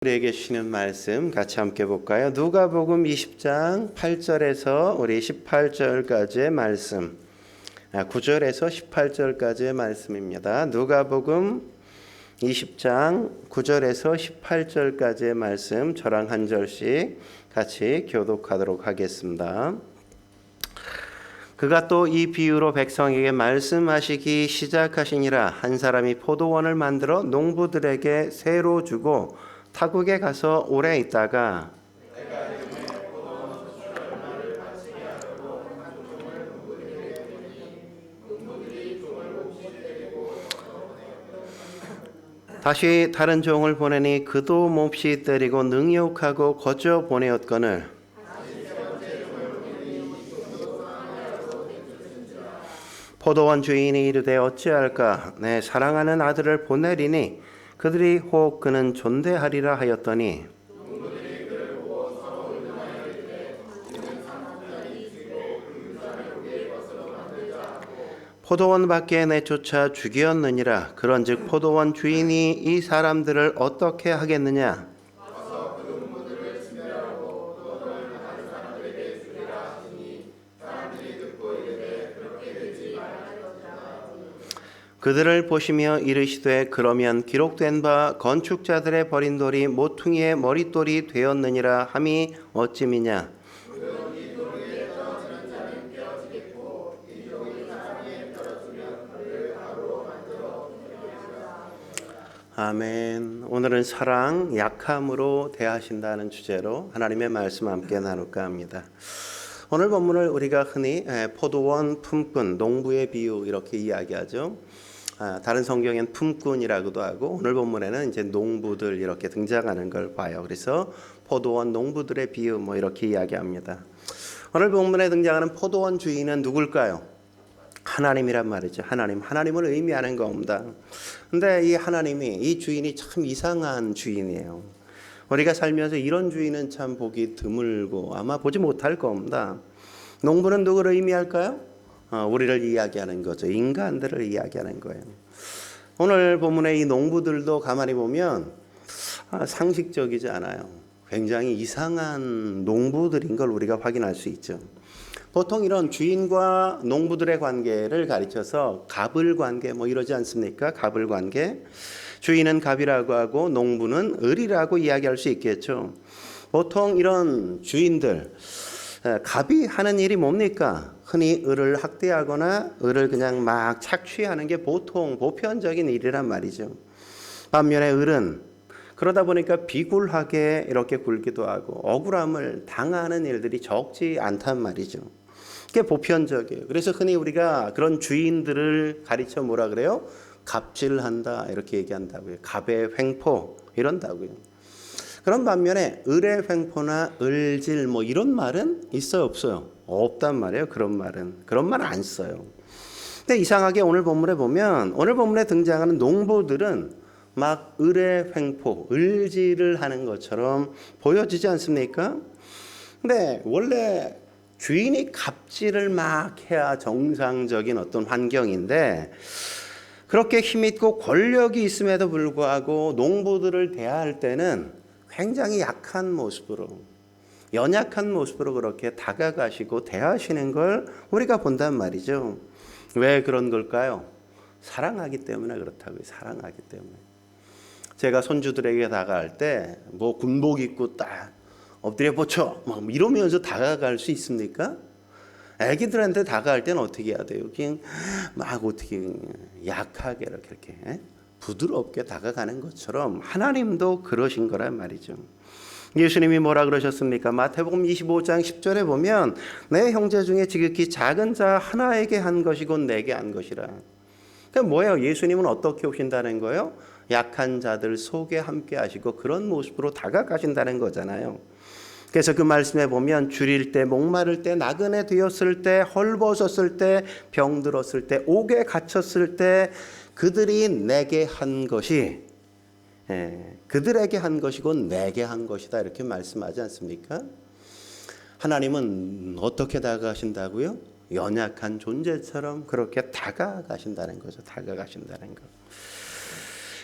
우리에게 주시는 말씀 같이 함께 볼까요? 누가복음 20장 8절에서 우리 18절까지의 말씀, 9절에서 18절까지의 말씀입니다. 누가복음 20장 9절에서 18절까지의 말씀 저랑 한 절씩 같이 교독하도록 하겠습니다. 그가 또 이 비유로 백성에게 말씀하시기 시작하시니라. 한 사람이 포도원을 만들어 농부들에게 새로 주고 타국에 가서 오래 있다가 다시 다른 종을 보내니 그도 몹시 때리고 능욕하고 거저 보내었거늘 포도원 주인이 이르되 어찌할까 내 사랑하는 아들을 보내리니 그들이 혹 그는 존대하리라 하였더니 포도원 밖에 내쫓아 죽이었느니라. 그런즉 포도원 주인이 이 사람들을 어떻게 하겠느냐? 그들을 보시며 이르시되 그러면 기록된 바 건축자들의 버린 돌이 모퉁이의 머릿돌이 되었느니라 함이 어찌미냐. 아멘. 오늘은 사랑, 약함으로 대하신다는 주제로 하나님의 말씀 함께 나눌까 합니다. 오늘 본문을 우리가 흔히 포도원 품꾼, 농부의 비유 이렇게 이야기하죠. 다른 성경엔 품꾼이라고도 하고 오늘 본문에는 이제 농부들 이렇게 등장하는 걸 봐요. 그래서 포도원 농부들의 비유 뭐 이렇게 이야기합니다. 오늘 본문에 등장하는 포도원 주인은 누굴까요? 하나님이란 말이죠. 하나님을 의미하는 겁니다. 근데 이 하나님이 이 주인이 참 이상한 주인이에요. 우리가 살면서 이런 주인은 참 보기 드물고 아마 보지 못할 겁니다. 농부는 누구를 의미할까요? 우리를 이야기하는 거죠. 인간들을 이야기하는 거예요. 오늘 본문의 이 농부들도 가만히 보면 상식적이지 않아요. 굉장히 이상한 농부들인 걸 우리가 확인할 수 있죠. 보통 이런 주인과 농부들의 관계를 가르쳐서 갑을 관계 뭐 이러지 않습니까? 갑을 관계. 주인은 갑이라고 하고 농부는 을이라고 이야기할 수 있겠죠. 보통 이런 주인들 갑이 하는 일이 뭡니까? 흔히 을을 학대하거나 을을 그냥 막 착취하는 게 보통 보편적인 일이란 말이죠. 반면에 을은 그러다 보니까 비굴하게 이렇게 굴기도 하고 억울함을 당하는 일들이 적지 않단 말이죠. 그게 보편적이에요. 그래서 흔히 우리가 그런 주인들을 가르쳐 뭐라 그래요? 갑질한다 이렇게 얘기한다고요. 갑의 횡포 이런다고요. 그런 반면에 을의 횡포나 을질 뭐 이런 말은 있어요, 없어요? 없단 말이에요. 그런 말 안 써요. 근데 이상하게 오늘 본문에 보면 오늘 본문에 등장하는 농부들은 막 을의 횡포, 을질을 하는 것처럼 보여지지 않습니까? 근데 원래 주인이 갑질을 막 해야 정상적인 어떤 환경인데 그렇게 힘있고 권력이 있음에도 불구하고 농부들을 대할 때는 굉장히 약한 모습으로 연약한 모습으로 그렇게 다가가시고 대하시는 걸 우리가 본단 말이죠. 왜 그런 걸까요? 사랑하기 때문에 그렇다고요. 사랑하기 때문에. 제가 손주들에게 다가갈 때 뭐 군복 입고 딱 엎드려 뻗쳐 막 이러면서 다가갈 수 있습니까? 애기들한테 다가갈 때는 어떻게 해야 돼요? 그냥 막 어떻게 약하게 이렇게 부드럽게 다가가는 것처럼 하나님도 그러신 거란 말이죠. 예수님이 뭐라 그러셨습니까? 마태복음 25장 10절에 보면 내 형제 중에 지극히 작은 자 하나에게 한 것이 곧 내게 한 것이라. 그러니까 뭐예요? 예수님은 어떻게 오신다는 거예요? 약한 자들 속에 함께 하시고 그런 모습으로 다가가신다는 거잖아요. 그래서 그 말씀에 보면 줄일 때, 목마를 때, 나그네 되었을 때, 헐벗었을 때, 병들었을 때, 옥에 갇혔을 때 그들이 내게 한 것이 그들에게 한 것이고 내게 한 것이다 이렇게 말씀하지 않습니까? 하나님은 어떻게 다가가신다고요? 연약한 존재처럼 그렇게 다가가신다는 거죠. 다가가신다는 거.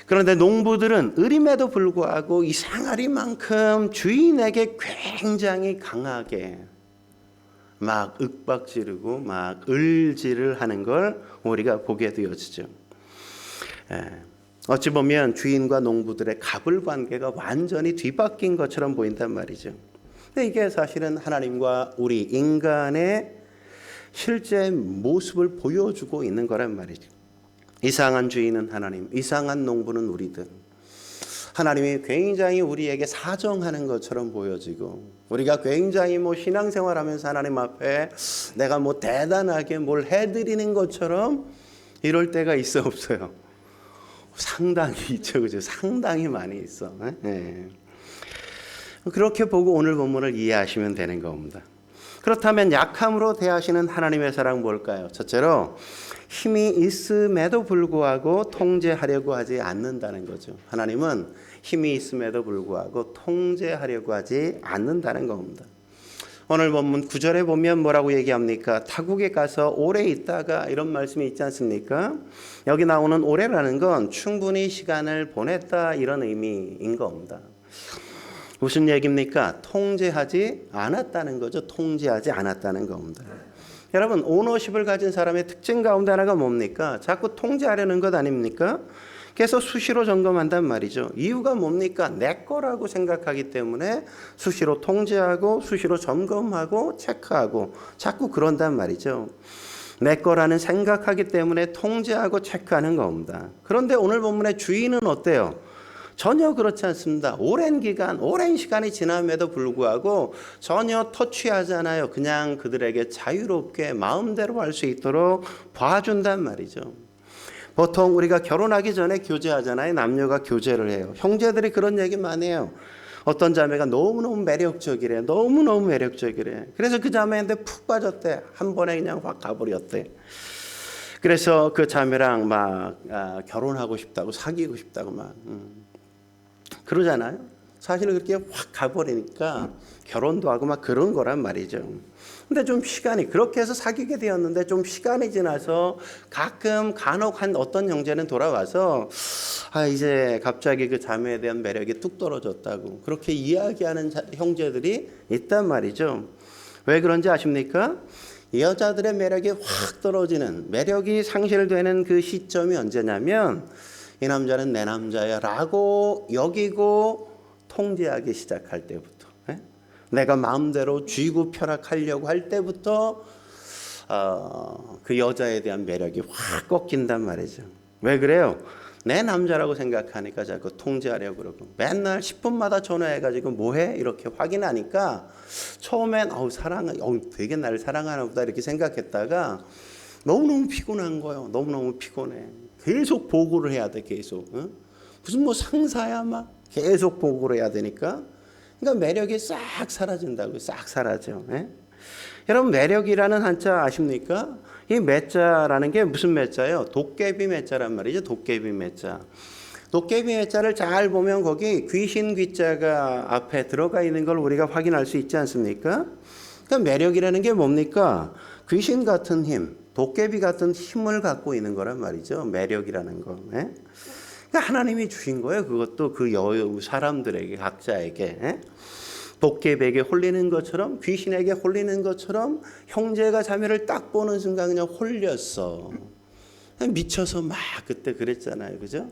그런데 농부들은 의림에도 불구하고 이 상아리만큼 주인에게 굉장히 강하게 막 윽박지르고 막 을지를 하는 걸 우리가 보게 되어지죠. 어찌 보면 주인과 농부들의 갑을 관계가 완전히 뒤바뀐 것처럼 보인단 말이죠. 근데 이게 사실은 하나님과 우리 인간의 실제 모습을 보여주고 있는 거란 말이죠. 이상한 주인은 하나님, 이상한 농부는 우리들. 하나님이 굉장히 우리에게 사정하는 것처럼 보여지고, 우리가 굉장히 신앙생활하면서 하나님 앞에 내가 대단하게 뭘 해드리는 것처럼 이럴 때가 있어 없어요? 상당히 있죠, 그죠? 상당히 많이 있어. 네. 그렇게 보고 오늘 본문을 이해하시면 되는 겁니다. 그렇다면 약함으로 대하시는 하나님의 사랑 뭘까요? 첫째로 힘이 있음에도 불구하고 통제하려고 하지 않는다는 거죠. 하나님은 힘이 있음에도 불구하고 통제하려고 하지 않는다는 겁니다. 오늘 본문 9절에 보면 뭐라고 얘기합니까? 타국에 가서 오래 있다가 이런 말씀이 있지 않습니까? 여기 나오는 오래라는 건 충분히 시간을 보냈다 이런 의미인 겁니다. 무슨 얘기입니까? 통제하지 않았다는 거죠. 통제하지 않았다는 겁니다. 여러분, 오너십을 가진 사람의 특징 가운데 하나가 뭡니까? 자꾸 통제하려는 것 아닙니까? 그래서 수시로 점검한단 말이죠. 이유가 뭡니까? 내 거라고 생각하기 때문에 수시로 통제하고 수시로 점검하고 체크하고 자꾸 그런단 말이죠. 내 거라는 생각하기 때문에 통제하고 체크하는 겁니다. 그런데 오늘 본문의 주인은 어때요? 전혀 그렇지 않습니다. 오랜 기간, 오랜 시간이 지남에도 불구하고 전혀 터치하잖아요. 그냥 그들에게 자유롭게 마음대로 할 수 있도록 봐준단 말이죠. 보통 우리가 결혼하기 전에 교제하잖아요. 남녀가 교제를 해요. 형제들이 그런 얘기 많이 해요. 어떤 자매가 너무너무 매력적이래. 너무너무 매력적이래. 그래서 그 자매한테 푹 빠졌대. 한 번에 그냥 확 가버렸대. 그래서 그 자매랑 막 결혼하고 싶다고, 사귀고 싶다고 막 그러잖아요. 사실은 그렇게 확 가버리니까 결혼도 하고 막 그런 거란 말이죠. 근데 좀 시간이, 그렇게 해서 사귀게 되었는데 좀 시간이 지나서 가끔 간혹 한 어떤 형제는 돌아와서 이제 갑자기 그 자매에 대한 매력이 뚝 떨어졌다고 그렇게 이야기하는 형제들이 있단 말이죠. 왜 그런지 아십니까? 여자들의 매력이 확 떨어지는, 매력이 상실되는 그 시점이 언제냐면 이 남자는 내 남자야 라고 여기고 통제하기 시작할 때부터, 내가 마음대로 쥐고 펴락하려고 할 때부터 그 여자에 대한 매력이 확 꺾인단 말이죠. 왜 그래요? 내 남자라고 생각하니까 자꾸 통제하려고 그러고 맨날 10분마다 전화해가지고 뭐해? 이렇게 확인하니까 처음엔 되게 나를 사랑하나 보다 이렇게 생각했다가 너무너무 피곤한 거예요. 너무너무 피곤해. 계속 보고를 해야 돼. 계속. 무슨 상사야 막 계속 보고를 해야 되니까. 그러니까 매력이 싹 사라진다고요. 싹 사라져. 여러분, 매력이라는 한자 아십니까? 이 매자라는 게 무슨 매자예요? 도깨비 매자란 말이죠. 도깨비 매자. 도깨비 매자를 잘 보면 거기 귀신 귀자가 앞에 들어가 있는 걸 우리가 확인할 수 있지 않습니까? 그러니까 매력이라는 게 뭡니까? 귀신 같은 힘, 도깨비 같은 힘을 갖고 있는 거란 말이죠. 매력이라는 거. 그러니까 하나님이 주신 거예요. 그것도 그 여우 사람들에게, 각자에게. 도깨비에게 홀리는 것처럼, 귀신에게 홀리는 것처럼 형제가 자매를 딱 보는 순간 그냥 홀렸어. 미쳐서 막 그때 그랬잖아요. 그죠?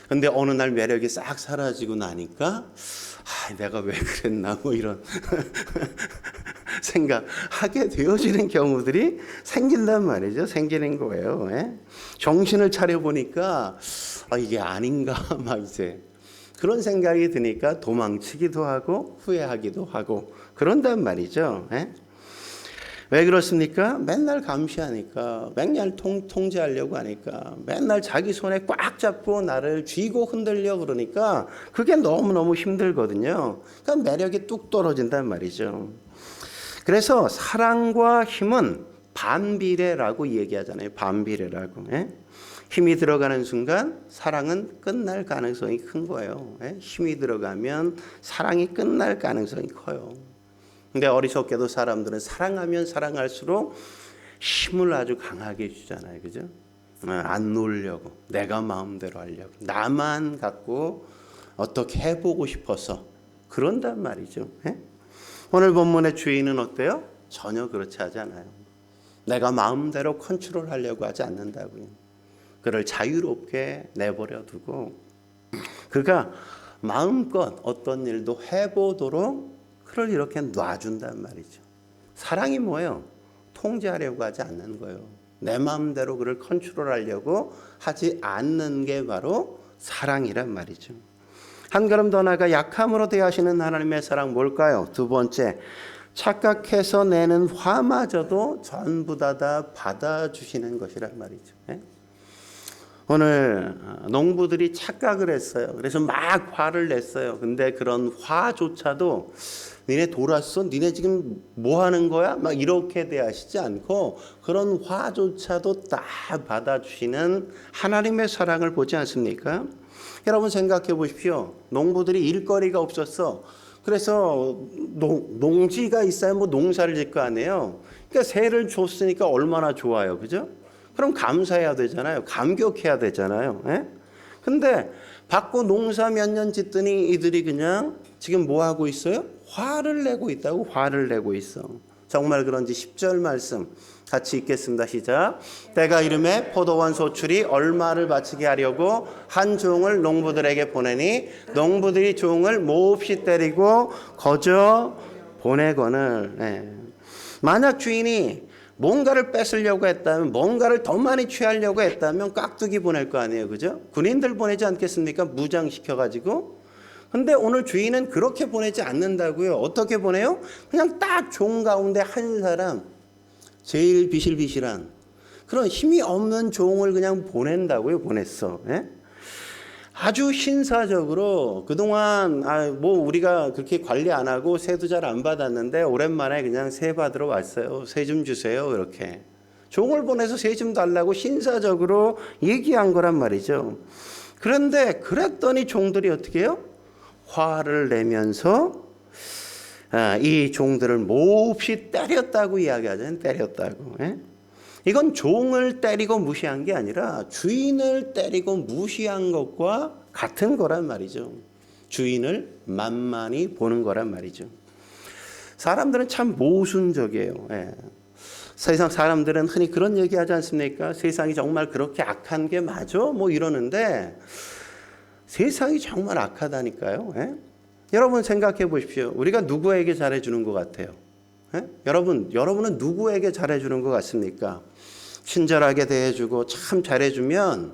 근데 어느 날 매력이 싹 사라지고 나니까 내가 왜 그랬나 이런 생각하게 되어지는 경우들이 생긴단 말이죠. 생기는 거예요. 정신을 차려보니까 이게 아닌가 막 이제 그런 생각이 드니까 도망치기도 하고 후회하기도 하고 그런단 말이죠. 왜 그렇습니까? 맨날 감시하니까, 맨날 통제하려고 하니까, 맨날 자기 손에 꽉 잡고 나를 쥐고 흔들려 그러니까 그게 너무너무 힘들거든요. 그러니까 매력이 뚝 떨어진단 말이죠. 그래서 사랑과 힘은 반비례라고 얘기하잖아요. 반비례라고. 힘이 들어가는 순간 사랑은 끝날 가능성이 큰 거예요. 힘이 들어가면 사랑이 끝날 가능성이 커요. 근데 어리석게도 사람들은 사랑하면 사랑할수록 힘을 아주 강하게 주잖아요. 그죠? 안 놀려고, 내가 마음대로 하려고, 나만 갖고 어떻게 해보고 싶어서 그런단 말이죠. 예? 오늘 본문의 주인은 어때요? 전혀 그렇지 하지 않아요. 내가 마음대로 컨트롤하려고 하지 않는다고요. 그를 자유롭게 내버려 두고 그가 마음껏 어떤 일도 해보도록 그를 이렇게 놔준단 말이죠. 사랑이 뭐예요? 통제하려고 하지 않는 거예요. 내 마음대로 그를 컨트롤하려고 하지 않는 게 바로 사랑이란 말이죠. 한 걸음 더 나아가 약함으로 대하시는 하나님의 사랑 뭘까요? 두 번째, 착각해서 내는 화마저도 전부 다 받아주시는 것이란 말이죠. 오늘 농부들이 착각을 했어요. 그래서 막 화를 냈어요. 근데 그런 화조차도 니네 돌았어? 니네 지금 뭐 하는 거야? 막 이렇게 대하시지 않고 그런 화조차도 다 받아주시는 하나님의 사랑을 보지 않습니까? 여러분 생각해 보십시오. 농부들이 일거리가 없었어. 그래서 농지가 있어야 뭐 농사를 짓 거 아니에요. 그러니까 새를 줬으니까 얼마나 좋아요. 그죠? 그럼 감사해야 되잖아요. 감격해야 되잖아요. 예? 근데 받고 농사 몇 년 짓더니 이들이 그냥 지금 뭐 하고 있어요? 화를 내고 있다고. 화를 내고 있어. 정말 그런지 10절 말씀 같이 읽겠습니다. 시작. 때가 이름에 포도원 소출이 얼마를 바치게 하려고 한 종을 농부들에게 보내니 농부들이 종을 몹시 때리고 거저 보내거늘. 예. 만약 주인이 뭔가를 뺏으려고 했다면, 뭔가를 더 많이 취하려고 했다면 깍두기 보낼 거 아니에요. 그죠? 군인들 보내지 않겠습니까? 무장시켜가지고. 근데 오늘 주인은 그렇게 보내지 않는다고요. 어떻게 보내요? 그냥 딱 종 가운데 한 사람, 제일 비실비실한 그런 힘이 없는 종을 그냥 보낸다고요. 보냈어. 예? 아주 신사적으로 그동안 뭐 우리가 그렇게 관리 안 하고 세도 잘 안 받았는데 오랜만에 그냥 세 받으러 왔어요. 세 좀 주세요. 이렇게 종을 보내서 세 좀 달라고 신사적으로 얘기한 거란 말이죠. 그런데 그랬더니 종들이 어떻게 해요? 화를 내면서 이 종들을 몹시 때렸다고 이야기하잖아요. 때렸다고. 예? 이건 종을 때리고 무시한 게 아니라 주인을 때리고 무시한 것과 같은 거란 말이죠. 주인을 만만히 보는 거란 말이죠. 사람들은 참 모순적이에요. 예. 세상 사람들은 흔히 그런 얘기하지 않습니까? 세상이 정말 그렇게 악한 게 맞아? 뭐 이러는데 세상이 정말 악하다니까요. 예? 여러분 생각해 보십시오. 우리가 누구에게 잘해주는 것 같아요? 예? 여러분은 누구에게 잘해주는 것 같습니까? 친절하게 대해주고 참 잘해주면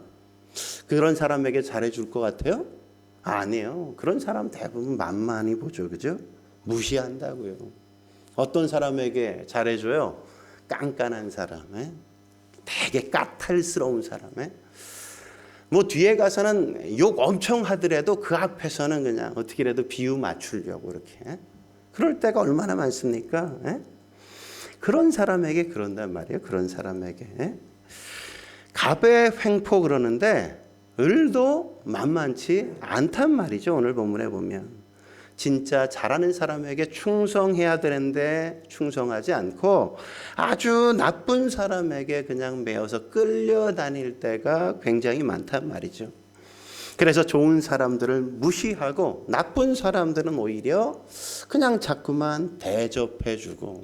그런 사람에게 잘해줄 것 같아요? 아니에요. 그런 사람 대부분 만만히 보죠. 그죠? 무시한다고요. 어떤 사람에게 잘해줘요? 깐깐한 사람, 되게 까탈스러운 사람. 뭐 뒤에 가서는 욕 엄청 하더라도 그 앞에서는 그냥 어떻게라도 비유 맞추려고 이렇게. 그럴 때가 얼마나 많습니까? 그런 사람에게 그런단 말이에요. 그런 사람에게. 갑의 횡포 그러는데 을도 만만치 않단 말이죠. 오늘 본문에 보면. 진짜 잘하는 사람에게 충성해야 되는데 충성하지 않고 아주 나쁜 사람에게 그냥 매어서 끌려다닐 때가 굉장히 많단 말이죠. 그래서 좋은 사람들을 무시하고 나쁜 사람들은 오히려 그냥 자꾸만 대접해주고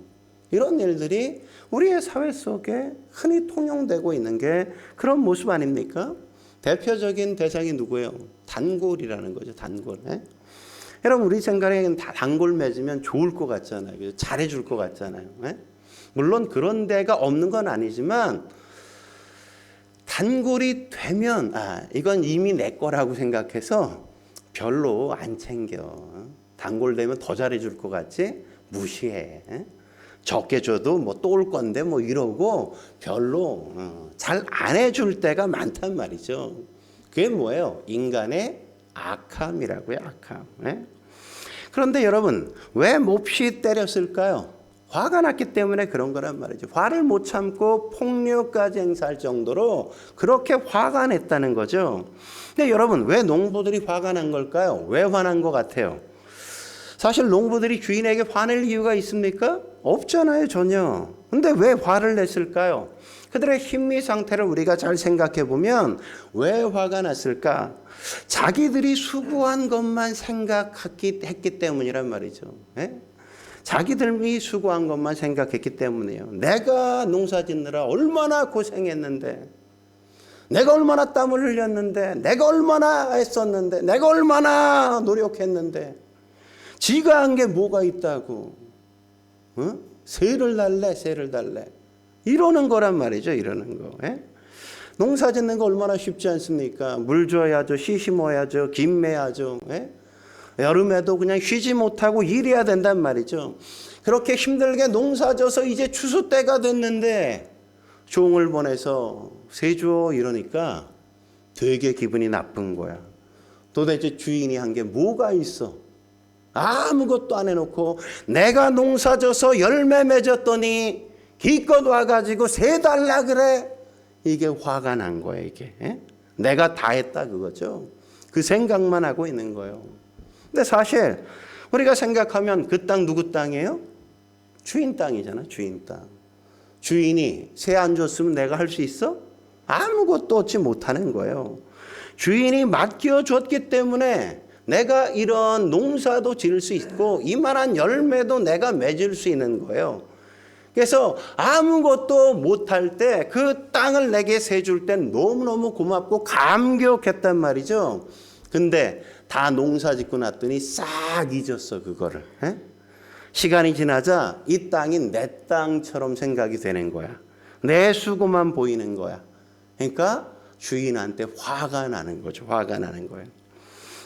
이런 일들이 우리의 사회 속에 흔히 통용되고 있는 게 그런 모습 아닙니까? 대표적인 대상이 누구예요? 단골이라는 거죠. 단골. 여러분 우리 생각에는 다 단골 맺으면 좋을 것 같잖아요. 잘해줄 것 같잖아요. 물론 그런 데가 없는 건 아니지만 단골이 되면 이건 이미 내 거라고 생각해서 별로 안 챙겨. 단골 되면 더 잘해줄 것 같지? 무시해. 적게 줘도 뭐 또 올 건데 뭐 이러고 별로 잘 안 해줄 때가 많단 말이죠. 그게 뭐예요? 인간의 악함이라고요. 악함. 그런데 여러분 왜 몹시 때렸을까요? 화가 났기 때문에 그런 거란 말이죠. 화를 못 참고 폭력까지 행사할 정도로 그렇게 화가 냈다는 거죠. 근데 여러분 왜 농부들이 화가 난 걸까요? 왜 화난 것 같아요? 사실 농부들이 주인에게 화낼 이유가 있습니까? 없잖아요, 전혀. 근데 왜 화를 냈을까요? 그들의 심리 상태를 우리가 잘 생각해 보면 왜 화가 났을까? 자기들이 수고한 것만 생각했기 때문이란 말이죠. 예? 자기들이 수고한 것만 생각했기 때문이에요. 내가 농사 짓느라 얼마나 고생했는데, 내가 얼마나 땀을 흘렸는데, 내가 얼마나 애썼는데, 내가 얼마나 노력했는데, 지가 한 게 뭐가 있다고, 새를 달래, 새를 달래. 이러는 거란 말이죠, 이러는 거. 예? 농사 짓는 거 얼마나 쉽지 않습니까? 물 줘야죠, 씨 심어야죠, 김 매야죠. 예? 여름에도 그냥 쉬지 못하고 일해야 된단 말이죠. 그렇게 힘들게 농사 져서 이제 추수 때가 됐는데 종을 보내서 새 줘 이러니까 되게 기분이 나쁜 거야. 도대체 주인이 한 게 뭐가 있어? 아무것도 안 해놓고 내가 농사 져서 열매 맺었더니 기껏 와가지고 새 달라 그래. 이게 화가 난 거야, 이게. 예? 내가 다 했다 그거죠. 그 생각만 하고 있는 거예요. 근데 사실 우리가 생각하면 그 땅 누구 땅이에요? 주인 땅이잖아, 주인 땅. 주인이 새 안 줬으면 내가 할 수 있어? 아무것도 얻지 못하는 거예요. 주인이 맡겨줬기 때문에 내가 이런 농사도 지을 수 있고 이만한 열매도 내가 맺을 수 있는 거예요. 그래서 아무것도 못할 때 그 땅을 내게 세줄 땐 너무너무 고맙고 감격했단 말이죠. 근데 다 농사 짓고 났더니 싹 잊었어, 그거를. 에? 시간이 지나자 이 땅이 내 땅처럼 생각이 되는 거야. 내 수고만 보이는 거야. 그러니까 주인한테 화가 나는 거죠. 화가 나는 거예요.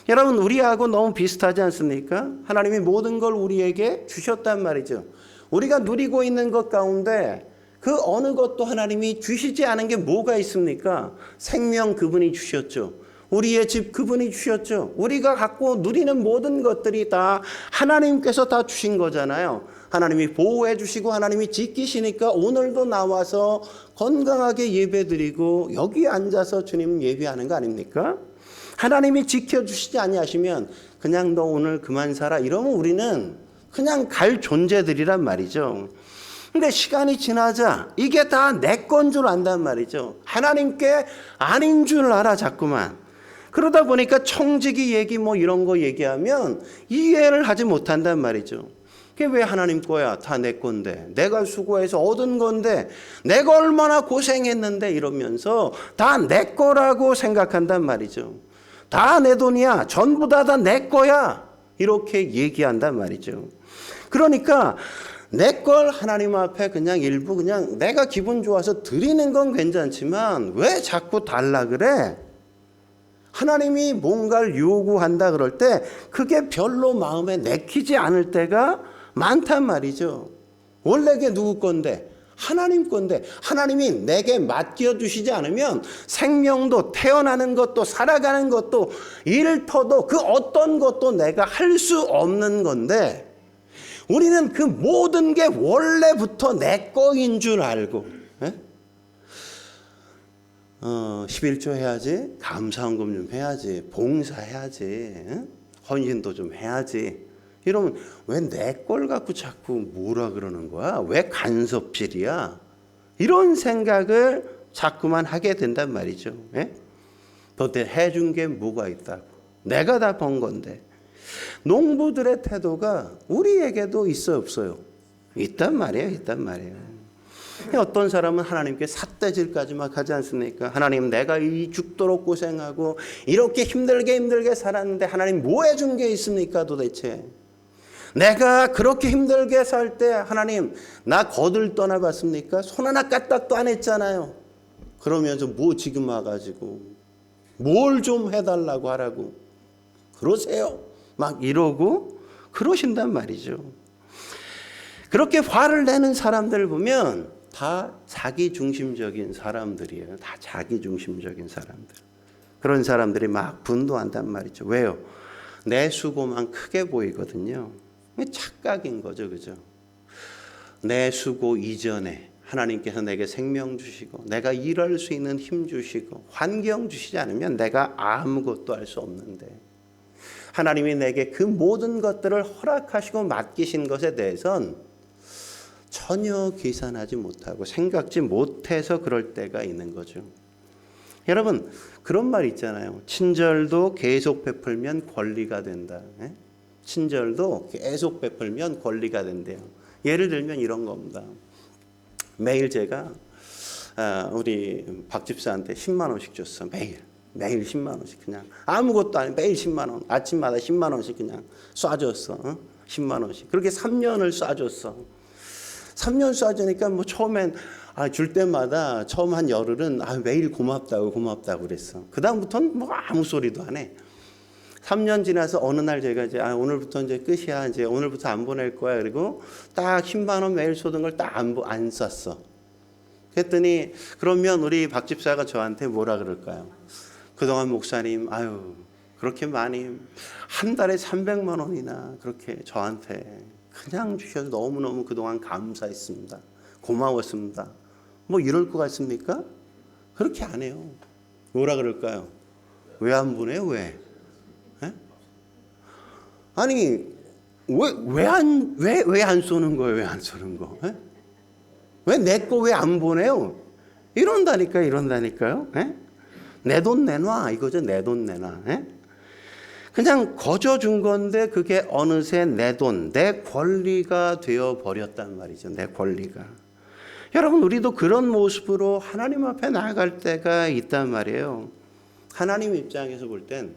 여러분, 우리하고 너무 비슷하지 않습니까? 하나님이 모든 걸 우리에게 주셨단 말이죠. 우리가 누리고 있는 것 가운데 그 어느 것도 하나님이 주시지 않은 게 뭐가 있습니까? 생명 그분이 주셨죠. 우리의 집 그분이 주셨죠. 우리가 갖고 누리는 모든 것들이 다 하나님께서 다 주신 거잖아요. 하나님이 보호해 주시고 하나님이 지키시니까 오늘도 나와서 건강하게 예배드리고 여기 앉아서 주님 예배하는 거 아닙니까? 하나님이 지켜주시지 아니하시면 그냥 너 오늘 그만 살아 이러면 우리는 그냥 갈 존재들이란 말이죠. 근데 시간이 지나자 이게 다 내 건 줄 안단 말이죠. 하나님께 아닌 줄 알아 자꾸만. 그러다 보니까 청지기 얘기 뭐 이런 거 얘기하면 이해를 하지 못한단 말이죠. 그게 왜 하나님 거야? 다 내 건데. 내가 수고해서 얻은 건데 내가 얼마나 고생했는데 이러면서 다 내 거라고 생각한단 말이죠. 다 내 돈이야. 전부 다 내 거야. 이렇게 얘기한단 말이죠. 그러니까 내 걸 하나님 앞에 그냥 일부 그냥 내가 기분 좋아서 드리는 건 괜찮지만 왜 자꾸 달라 그래? 하나님이 뭔가를 요구한다 그럴 때 그게 별로 마음에 내키지 않을 때가 많단 말이죠. 원래 그게 누구 건데? 하나님 건데 하나님이 내게 맡겨주시지 않으면 생명도 태어나는 것도 살아가는 것도 일터도 그 어떤 것도 내가 할 수 없는 건데 우리는 그 모든 게 원래부터 내 거인 줄 알고 11조 해야지, 감사헌금 좀 해야지, 봉사해야지, 헌신도 좀 해야지 이러면 왜 내 걸 갖고 자꾸 뭐라 그러는 거야? 왜 간섭질이야? 이런 생각을 자꾸만 하게 된단 말이죠. 도대체 해준 게 뭐가 있다고. 내가 다 번 건데. 농부들의 태도가 우리에게도 있어 없어요? 있단 말이에요. 있단 말이에요. 어떤 사람은 하나님께 삿대질까지 막 하지 않습니까? 하나님 내가 이 죽도록 고생하고 이렇게 힘들게 살았는데 하나님 뭐 해준 게 있습니까 도대체? 내가 그렇게 힘들게 살 때 하나님 나 거들 떠나봤습니까? 손 하나 까딱도 안 했잖아요. 그러면서 뭐 지금 와가지고 뭘 좀 해달라고 하라고 그러세요. 막 이러고 그러신단 말이죠. 그렇게 화를 내는 사람들 보면 다 자기중심적인 사람들이에요. 다 자기중심적인 사람들. 그런 사람들이 막 분노한단 말이죠. 왜요? 내 수고만 크게 보이거든요. 착각인 거죠. 그죠? 내 수고 이전에 하나님께서 내게 생명 주시고 내가 일할 수 있는 힘 주시고 환경 주시지 않으면 내가 아무것도 할 수 없는데 하나님이 내게 그 모든 것들을 허락하시고 맡기신 것에 대해선 전혀 계산하지 못하고 생각지 못해서 그럴 때가 있는 거죠. 여러분, 그런 말 있잖아요. 친절도 계속 베풀면 권리가 된다. 친절도 계속 베풀면 권리가 된대요. 예를 들면 이런 겁니다. 매일 제가 우리 박 집사한테 10만 원씩 줬어. 매일 10만 원씩 그냥 아무것도 아니고 매일 10만 원. 아침마다 10만 원씩 그냥 쏴줬어. 10만 원씩. 그렇게 3년을 쏴줬어. 3년 쏴주니까 뭐 처음엔 줄 때마다 처음 한 열흘은 매일 고맙다고 그랬어. 그 다음부터는 뭐 아무 소리도 안 해. 3년 지나서 어느 날 제가 이제 오늘부터 이제 끝이야. 이제 오늘부터 안 보낼 거야. 그리고 딱 10만 원 매일 쏘던 걸 딱 안 쐈어. 그랬더니 그러면 우리 박 집사가 저한테 뭐라 그럴까요? 그동안 목사님, 그렇게 많이 한 달에 300만 원이나 그렇게 저한테 그냥 주셔서 너무너무 그동안 감사했습니다. 고마웠습니다. 뭐 이럴 것 같습니까? 그렇게 안 해요. 뭐라 그럴까요? 왜 안 보내요? 왜? 아니 왜 안 쏘는 거예요? 왜 안 쏘는 거? 왜 내 거 왜 안 보내요? 이런다니까요. 내 돈 내놔 이거죠. 내 돈 내놔. 그냥 거저 준 건데 그게 어느새 내 돈, 내 권리가 되어 버렸단 말이죠. 내 권리가. 여러분, 우리도 그런 모습으로 하나님 앞에 나아갈 때가 있단 말이에요. 하나님 입장에서 볼 땐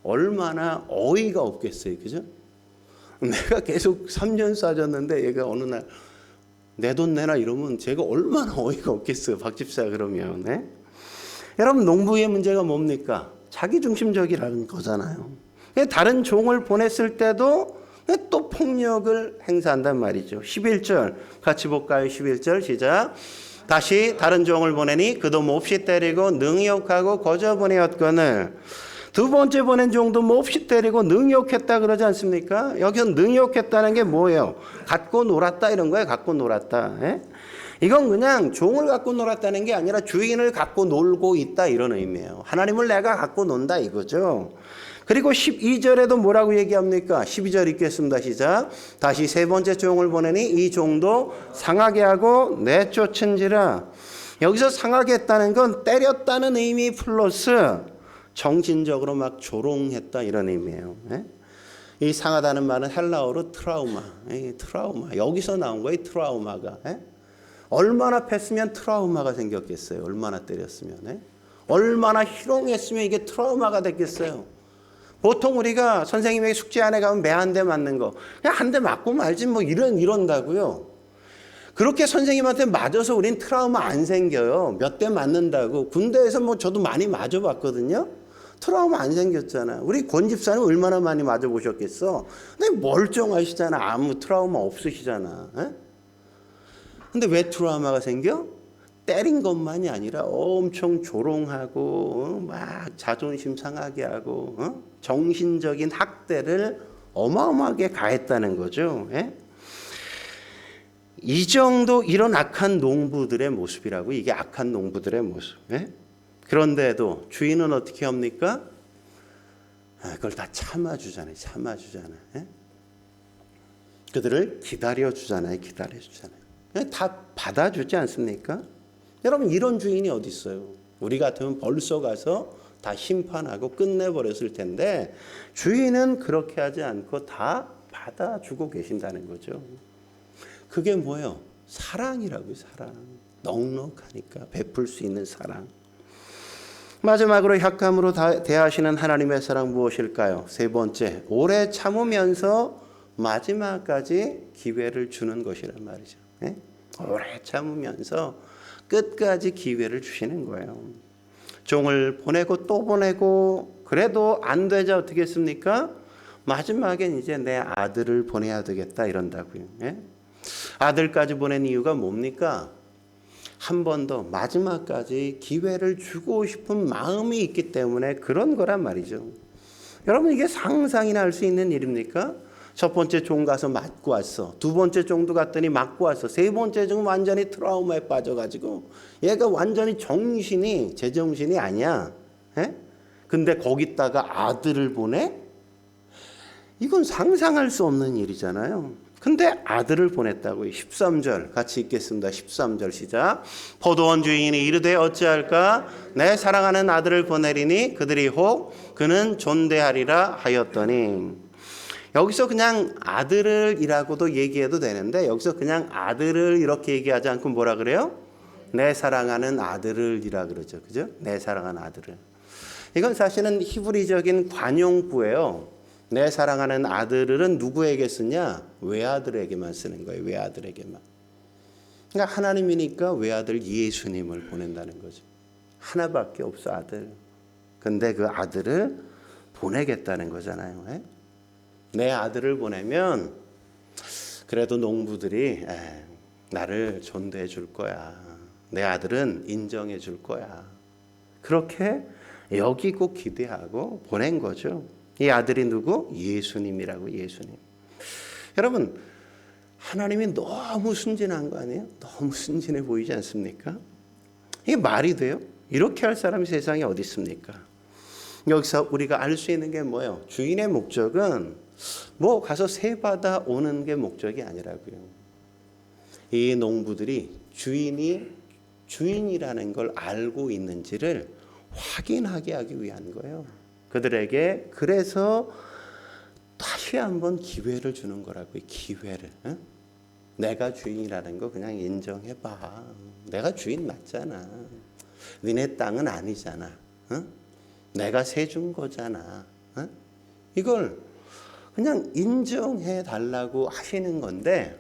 얼마나 어이가 없겠어요. 그죠? 내가 계속 3년 쏴줬는데 얘가 어느 날 내 돈 내놔 이러면 제가 얼마나 어이가 없겠어요. 박 집사 그러면. 여러분, 농부의 문제가 뭡니까? 자기중심적이라는 거잖아요. 다른 종을 보냈을 때도 또 폭력을 행사한단 말이죠. 11절 같이 볼까요? 11절 시작. 다시 다른 종을 보내니 그도 몹시 때리고 능욕하고 거저 보내었거늘. 두 번째 보낸 종도 몹시 때리고 능욕했다 그러지 않습니까? 여기서 능욕했다는 게 뭐예요? 갖고 놀았다 이런 거예요. 갖고 놀았다. 이건 그냥 종을 갖고 놀았다는 게 아니라 주인을 갖고 놀고 있다 이런 의미예요. 하나님을 내가 갖고 논다 이거죠. 그리고 12절에도 뭐라고 얘기합니까? 12절 읽겠습니다. 시작. 다시 세 번째 종을 보내니 이 종도 상하게 하고 내쫓은지라. 여기서 상하게 했다는 건 때렸다는 의미 플러스 정신적으로 막 조롱했다 이런 의미예요. 이 상하다는 말은 헬라어로 트라우마. 여기서 나온 거예요. 트라우마가. 얼마나 팼으면 트라우마가 생겼겠어요. 얼마나 때렸으면. 얼마나 희롱했으면 이게 트라우마가 됐겠어요. 보통 우리가 선생님에게 숙제 안에 가면 매 한 대 맞는 거 그냥 한 대 맞고 말지 뭐 이런다고요. 그렇게 선생님한테 맞아서 우린 트라우마 안 생겨요. 몇 대 맞는다고. 군대에서 뭐 저도 많이 맞아봤거든요. 트라우마 안 생겼잖아. 우리 권 집사는 얼마나 많이 맞아보셨겠어. 근데 멀쩡하시잖아. 아무 트라우마 없으시잖아. 근데 왜 트라우마가 생겨? 때린 것만이 아니라 엄청 조롱하고 막 자존심 상하게 하고 정신적인 학대를 어마어마하게 가했다는 거죠. 이 정도 이런 악한 농부들의 모습이라고. 이게 악한 농부들의 모습. 그런데도 주인은 어떻게 합니까? 그걸 다 참아주잖아요. 그들을 기다려주잖아요. 다 받아주지 않습니까? 여러분, 이런 주인이 어디 있어요? 우리 같으면 벌써 가서 다 심판하고 끝내버렸을 텐데 주인은 그렇게 하지 않고 다 받아주고 계신다는 거죠. 그게 뭐예요? 사랑이라고요. 사랑. 넉넉하니까 베풀 수 있는 사랑. 마지막으로 홧감으로 대하시는 하나님의 사랑 무엇일까요? 세 번째, 오래 참으면서 마지막까지 기회를 주는 것이란 말이죠. 오래 참으면서 끝까지 기회를 주시는 거예요. 종을 보내고 또 보내고 그래도 안 되자 어떻게 했습니까? 마지막엔 이제 내 아들을 보내야 되겠다 이런다고요. 아들까지 보낸 이유가 뭡니까? 한 번 더 마지막까지 기회를 주고 싶은 마음이 있기 때문에 그런 거란 말이죠. 여러분, 이게 상상이나 할 수 있는 일입니까? 첫 번째 종 가서 맞고 왔어. 두 번째 종도 갔더니 맞고 왔어. 세 번째 종은 완전히 트라우마에 빠져가지고 얘가 완전히 제정신이 아니야. 근데 거기다가 아들을 보내? 이건 상상할 수 없는 일이잖아요. 근데 아들을 보냈다고요. 13절 같이 읽겠습니다. 13절 시작. 포도원 주인이 이르되 어찌할까? 내 사랑하는 아들을 보내리니 그들이 혹 그는 존대하리라 하였더니, 여기서 그냥 아들을이라고도 얘기해도 되는데 여기서 그냥 아들을 이렇게 얘기하지 않고 뭐라 그래요? 내 사랑하는 아들을이라 그러죠. 그죠? 내 사랑하는 아들을. 이건 사실은 히브리적인 관용구예요. 내 사랑하는 아들은 누구에게 쓰냐? 외아들에게만 쓰는 거예요. 외아들에게만. 그러니까 하나님이니까 외아들 예수님을 보낸다는 거죠. 하나밖에 없어, 아들. 근데 그 아들을 보내겠다는 거잖아요. 내 아들을 보내면 그래도 농부들이 나를 존대해 줄 거야. 내 아들은 인정해 줄 거야. 그렇게 여기고 기대하고 보낸 거죠. 이 아들이 누구? 예수님이라고. 예수님. 여러분, 하나님이 너무 순진한 거 아니에요? 너무 순진해 보이지 않습니까? 이게 말이 돼요? 이렇게 할 사람이 세상에 어디 있습니까? 여기서 우리가 알 수 있는 게 뭐예요? 주인의 목적은 뭐 가서 새 받아 오는 게 목적이 아니라고요. 이 농부들이 주인이 주인이라는 걸 알고 있는지를 확인하게 하기 위한 거예요. 그들에게 그래서 다시 한번 기회를 주는 거라고요. 기회를. 내가 주인이라는 거 그냥 인정해봐. 내가 주인 맞잖아. 니네 땅은 아니잖아. 내가 세 준 거잖아. 이걸 그냥 인정해 달라고 하시는 건데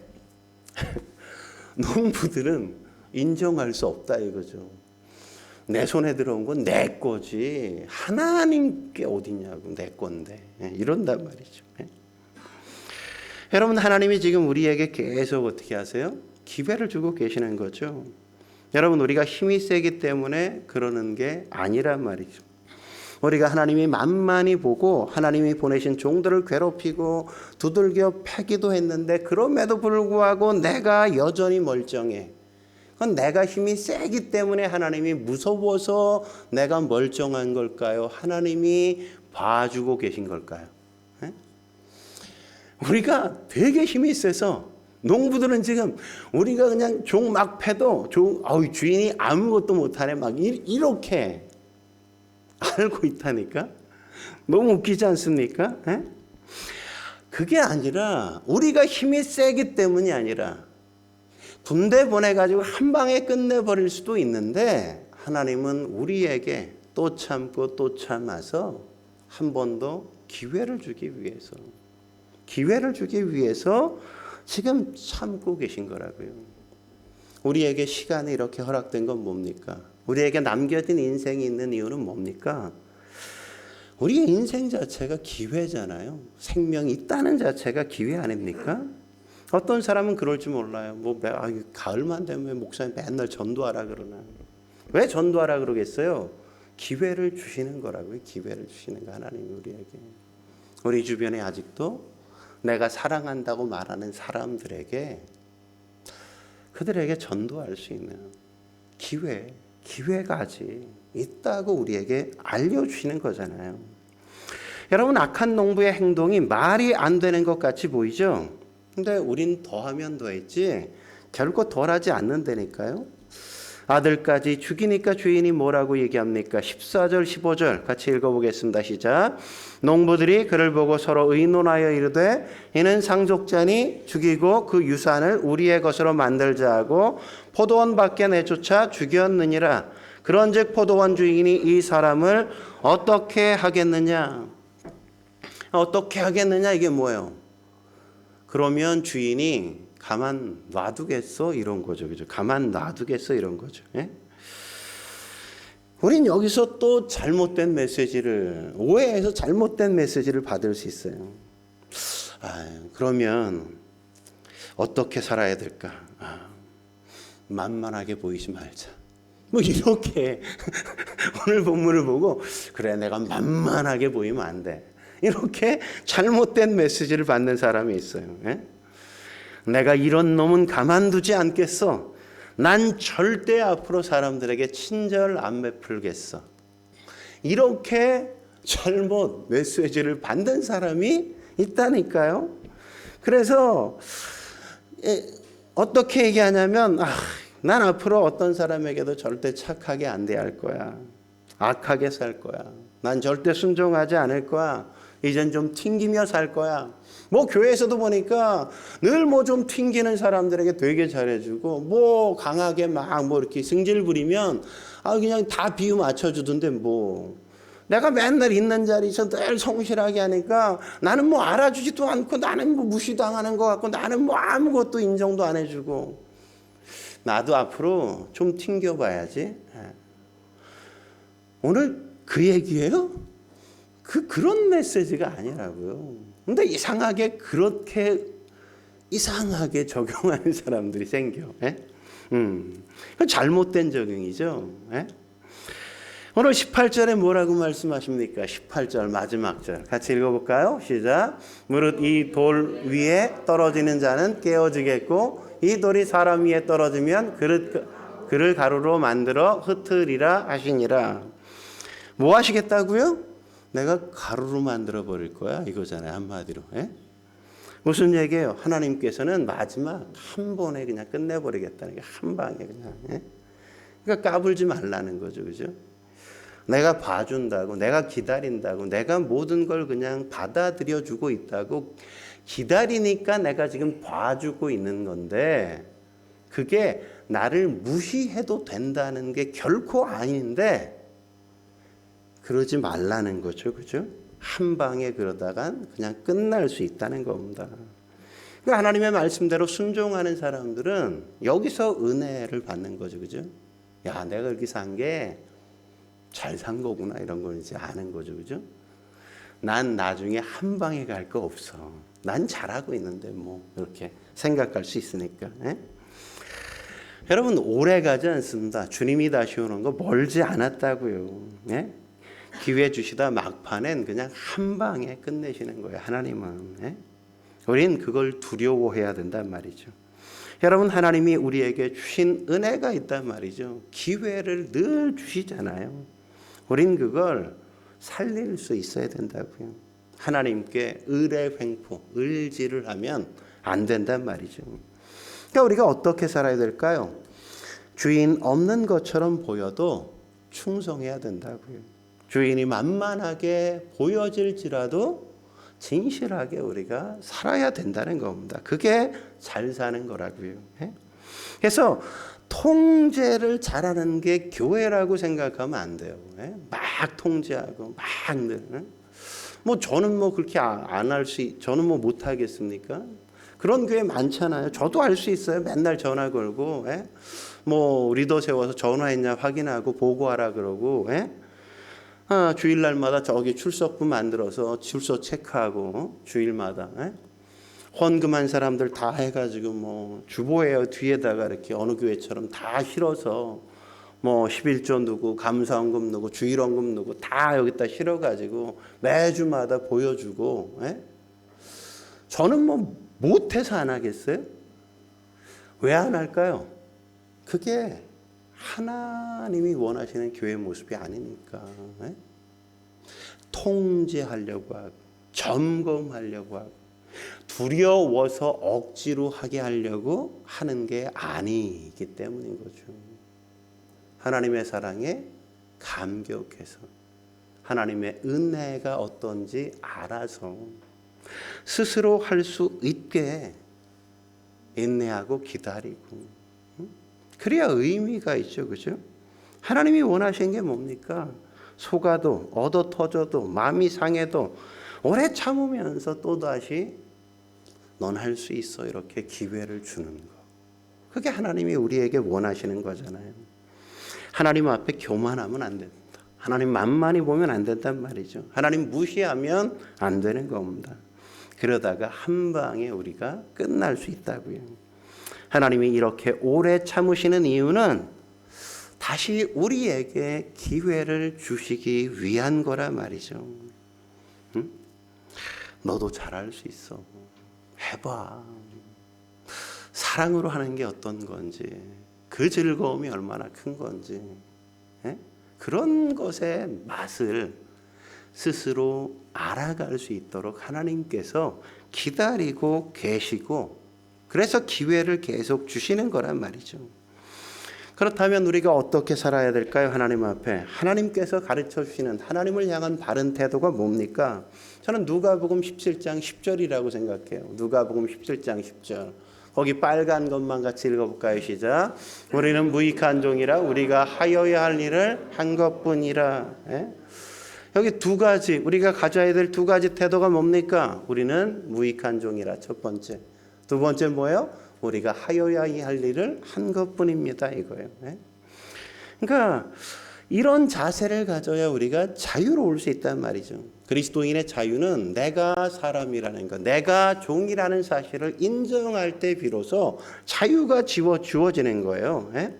농부들은 인정할 수 없다 이거죠. 내 손에 들어온 건 내 거지 하나님께 어디냐고, 내 건데. 이런단 말이죠. 여러분, 하나님이 지금 우리에게 계속 어떻게 하세요? 기회를 주고 계시는 거죠. 여러분, 우리가 힘이 세기 때문에 그러는 게 아니란 말이죠. 우리가 하나님이 만만히 보고 하나님이 보내신 종들을 괴롭히고 두들겨 패기도 했는데 그럼에도 불구하고 내가 여전히 멀쩡해. 그건 내가 힘이 세기 때문에 하나님이 무서워서 내가 멀쩡한 걸까요? 하나님이 봐주고 계신 걸까요? 우리가 되게 힘이 세서 농부들은 지금 우리가 그냥 종 막 패도 주인이 아무것도 못하네 막 이렇게 알고 있다니까? 너무 웃기지 않습니까? 그게 아니라 우리가 힘이 세기 때문이 아니라 군대 보내가지고 한 방에 끝내버릴 수도 있는데 하나님은 우리에게 또 참고 또 참아서 한 번 더 기회를 주기 위해서 지금 참고 계신 거라고요. 우리에게 시간이 이렇게 허락된 건 뭡니까? 우리에게 남겨진 인생이 있는 이유는 뭡니까? 우리의 인생 자체가 기회잖아요. 생명이 있다는 자체가 기회 아닙니까? 어떤 사람은 그럴지 몰라요. 가을만 되면 왜 목사님 맨날 전도하라 그러나. 왜 전도하라 그러겠어요? 기회를 주시는 거라고요. 기회를 주시는 거, 하나님이 우리에게. 우리 주변에 아직도 내가 사랑한다고 말하는 사람들에게 그들에게 전도할 수 있는 기회가 아직 있다고 우리에게 알려주시는 거잖아요. 여러분, 악한 농부의 행동이 말이 안 되는 것 같이 보이죠? 근데 우린 더하면 더했지 결코 덜하지 않는다니까요. 아들까지 죽이니까 주인이 뭐라고 얘기합니까? 14절 15절 같이 읽어보겠습니다. 시작. 농부들이 그를 보고 서로 의논하여 이르되 이는 상속자니 죽이고 그 유산을 우리의 것으로 만들자 하고 포도원 밖에 내쫓아 죽였느니라. 그런즉 포도원 주인이 이 사람을 어떻게 하겠느냐? 어떻게 하겠느냐 이게 뭐예요? 그러면 주인이 가만 놔두겠어? 이런 거죠. 그죠? 가만 놔두겠어? 이런 거죠. 예? 우린 여기서 또 잘못된 메시지를, 오해해서 잘못된 메시지를 받을 수 있어요. 그러면 어떻게 살아야 될까? 만만하게 보이지 말자. 뭐 이렇게 오늘 본문을 보고 그래 내가 만만하게 보이면 안 돼. 이렇게 잘못된 메시지를 받는 사람이 있어요. 예? 내가 이런 놈은 가만두지 않겠어. 난 절대 앞으로 사람들에게 친절 안 베풀겠어. 이렇게 잘못 메시지를 받는 사람이 있다니까요. 그래서 어떻게 얘기하냐면 난 앞으로 어떤 사람에게도 절대 착하게 안 대할 거야. 악하게 살 거야. 난 절대 순종하지 않을 거야. 이젠 좀 튕기며 살 거야. 뭐 교회에서도 보니까 늘 뭐 좀 튕기는 사람들에게 되게 잘해주고 뭐 강하게 막 뭐 이렇게 승질 부리면 그냥 다 비유 맞춰주던데 뭐 내가 맨날 있는 자리에서 늘 성실하게 하니까 나는 뭐 알아주지도 않고 나는 뭐 무시당하는 것 같고 나는 뭐 아무것도 인정도 안 해주고 나도 앞으로 좀 튕겨봐야지. 오늘 그 얘기예요? 그런 메시지가 아니라고요. 근데 이상하게 그렇게 이상하게 적용하는 사람들이 생겨. 잘못된 적용이죠. 오늘 18절에 뭐라고 말씀하십니까? 18절 마지막 절 같이 읽어볼까요? 시작. 무릇 이 돌 위에 떨어지는 자는 깨어지겠고 이 돌이 사람 위에 떨어지면 그를 가루로 만들어 흩으리라 하시니라. 뭐 하시겠다고요? 내가 가루로 만들어 버릴 거야 이거잖아요. 한마디로. 무슨 얘기예요? 하나님께서는 마지막 한 번에 그냥 끝내버리겠다는 게 한 방에 그냥. 그러니까 까불지 말라는 거죠. 그죠? 내가 봐준다고, 내가 기다린다고, 내가 모든 걸 그냥 받아들여 주고 있다고 기다리니까 내가 지금 봐주고 있는 건데 그게 나를 무시해도 된다는 게 결코 아닌데 그러지 말라는 거죠. 그죠? 한 방에 그러다간 그냥 끝날 수 있다는 겁니다. 그러니까 하나님의 말씀대로 순종하는 사람들은 여기서 은혜를 받는 거죠. 그죠? 야, 내가 이렇게 산 게 잘 산 거구나 이런 걸 이제 아는 거죠. 그죠? 난 나중에 한 방에 갈 거 없어. 난 잘하고 있는데 뭐 이렇게 생각할 수 있으니까. 여러분 오래 가지 않습니다. 주님이 다시 오는 거 멀지 않았다고요. 기회 주시다 막판엔 그냥 한 방에 끝내시는 거예요. 하나님은. 우린 그걸 두려워해야 된단 말이죠. 여러분 하나님이 우리에게 주신 은혜가 있단 말이죠. 기회를 늘 주시잖아요. 우린 그걸 살릴 수 있어야 된다고요. 하나님께 의뢰 횡포, 의지를 하면 안 된단 말이죠. 그러니까 우리가 어떻게 살아야 될까요? 주인 없는 것처럼 보여도 충성해야 된다고요. 주인이 만만하게 보여질지라도 진실하게 우리가 살아야 된다는 겁니다. 그게 잘 사는 거라고요. 그래서 통제를 잘하는 게 교회라고 생각하면 안 돼요. 막 통제하고 막 늘. 뭐 저는 뭐 그렇게 안 할 수, 저는 뭐 못 하겠습니까? 그런 교회 많잖아요. 저도 알 수 있어요. 맨날 전화 걸고, 뭐 리더 세워서 전화했냐 확인하고 보고하라 그러고, 주일날마다 저기 출석부 만들어서 출석 체크하고 주일마다 헌금한 사람들 다 해가지고 뭐 주보에 뒤에다가 이렇게 어느 교회처럼 다 실어서 뭐 11조 누구 감사헌금 누구 주일헌금 누구 다 여기다 실어가지고 매주마다 보여주고 저는 뭐 못해서 안 하겠어요? 왜 안 할까요? 그게 하나님이 원하시는 교회 모습이 아니니까. 통제하려고 하고 점검하려고 하고 두려워서 억지로 하게 하려고 하는 게 아니기 때문인 거죠. 하나님의 사랑에 감격해서 하나님의 은혜가 어떤지 알아서 스스로 할 수 있게 인내하고 기다리고 그래야 의미가 있죠. 그죠? 하나님이 원하시는 게 뭡니까? 속아도 얻어 터져도 마음이 상해도 오래 참으면서 또다시 넌 할 수 있어 이렇게 기회를 주는 거. 그게 하나님이 우리에게 원하시는 거잖아요. 하나님 앞에 교만하면 안 된다. 하나님 만만히 보면 안 된단 말이죠. 하나님 무시하면 안 되는 겁니다. 그러다가 한 방에 우리가 끝날 수 있다고요. 하나님이 이렇게 오래 참으시는 이유는 다시 우리에게 기회를 주시기 위한 거란 말이죠. 응? 너도 잘할 수 있어. 해봐. 사랑으로 하는 게 어떤 건지, 그 즐거움이 얼마나 큰 건지, 그런 것의 맛을 스스로 알아갈 수 있도록 하나님께서 기다리고 계시고 그래서 기회를 계속 주시는 거란 말이죠. 그렇다면 우리가 어떻게 살아야 될까요? 하나님 앞에 하나님께서 가르쳐 주시는 하나님을 향한 바른 태도가 뭡니까? 저는 누가복음 17장 10절이라고 생각해요. 누가복음 17장 10절. 거기 빨간 것만 같이 읽어볼까요? 시작. 우리는 무익한 종이라 우리가 하여야 할 일을 한 것뿐이라. 예? 여기 두 가지 우리가 가져야 될 두 가지 태도가 뭡니까? 우리는 무익한 종이라 첫 번째. 두 번째 뭐예요? 우리가 하여야 할 일을 한 것뿐입니다. 이거예요. 네? 그러니까 이런 자세를 가져야 우리가 자유로울 수 있단 말이죠. 그리스도인의 자유는 내가 사람이라는 것, 내가 종이라는 사실을 인정할 때 비로소 자유가 주어지는 거예요. 네?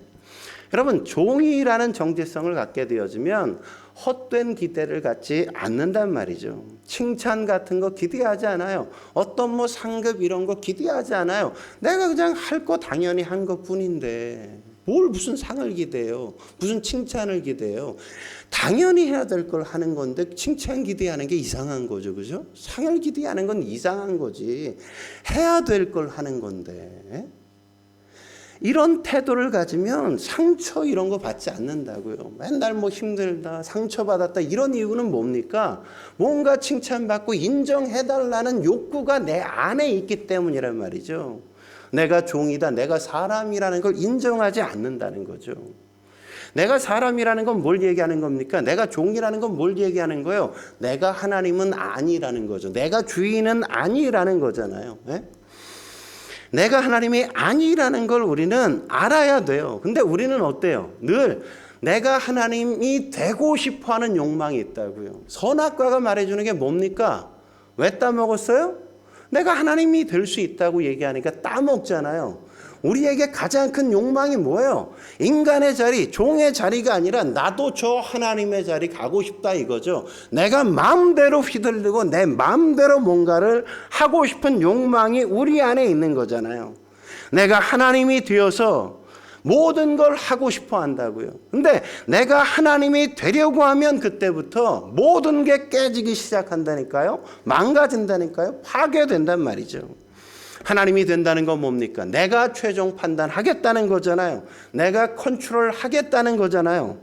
여러분 종이라는 정체성을 갖게 되어지면 헛된 기대를 갖지 않는단 말이죠. 칭찬 같은 거 기대하지 않아요. 어떤 뭐 상급 이런 거 기대하지 않아요. 내가 그냥 할 거 당연히 한 것뿐인데 뭘 무슨 상을 기대요. 무슨 칭찬을 기대요. 당연히 해야 될 걸 하는 건데 칭찬 기대하는 게 이상한 거죠. 그죠? 상을 기대하는 건 이상한 거지. 해야 될 걸 하는 건데. 이런 태도를 가지면 상처 이런 거 받지 않는다고요. 맨날 뭐 힘들다, 상처받았다 이런 이유는 뭡니까? 뭔가 칭찬받고 인정해달라는 욕구가 내 안에 있기 때문이란 말이죠. 내가 종이다, 내가 사람이라는 걸 인정하지 않는다는 거죠. 내가 사람이라는 건 뭘 얘기하는 겁니까? 내가 종이라는 건 뭘 얘기하는 거예요? 내가 하나님은 아니라는 거죠. 내가 주인은 아니라는 거잖아요. 네? 내가 하나님이 아니라는 걸 우리는 알아야 돼요. 근데 우리는 어때요? 늘 내가 하나님이 되고 싶어하는 욕망이 있다고요. 선악과가 말해주는 게 뭡니까? 왜 따먹었어요? 내가 하나님이 될 수 있다고 얘기하니까 따먹잖아요. 우리에게 가장 큰 욕망이 뭐예요? 인간의 자리, 종의 자리가 아니라 나도 저 하나님의 자리 가고 싶다 이거죠. 내가 마음대로 휘둘리고 내 마음대로 뭔가를 하고 싶은 욕망이 우리 안에 있는 거잖아요. 내가 하나님이 되어서 모든 걸 하고 싶어 한다고요. 근데 내가 하나님이 되려고 하면 그때부터 모든 게 깨지기 시작한다니까요. 망가진다니까요. 파괴된단 말이죠. 하나님이 된다는 건 뭡니까? 내가 최종 판단하겠다는 거잖아요. 내가 컨트롤 하겠다는 거잖아요.